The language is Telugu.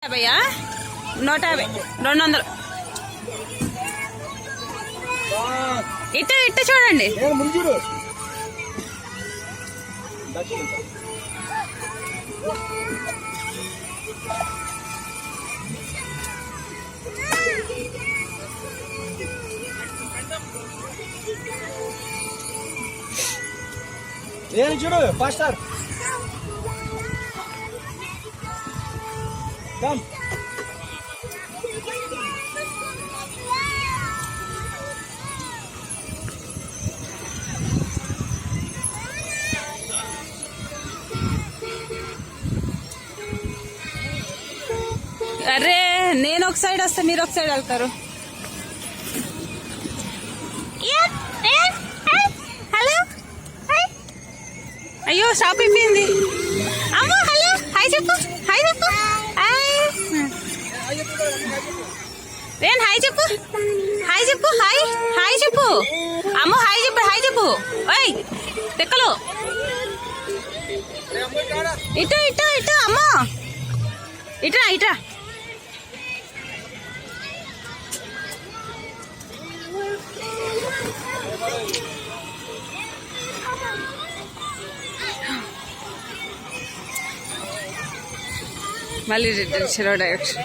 50 150 200 ఇటు ఇటు చూడండి. చూడు ఫాస్టర్ కమ్ అరే నేను ఒక సైడ్ వస్తే మీరు ఒక సైడ్ వెళ్తారు. హలో అయ్యో షాప్ అయిపోయింది. అమ్మ హలో హాయ్ చెప్పు, హాయ్ చెప్పు, హాయ్ చెప్పు, హాయ్ చెప్పు, హాయ్ హాయ్ చెప్పు. అమ్మ హాయ్ చెప్పు, హాయ్ చెప్పు. ఓయ్ తెక్కలు ఇటు ఇటు ఇటు అమ్మ ఇట్రా ఇట్రా. మళ్ళీ రిటర్న్ డైరెక్షన్.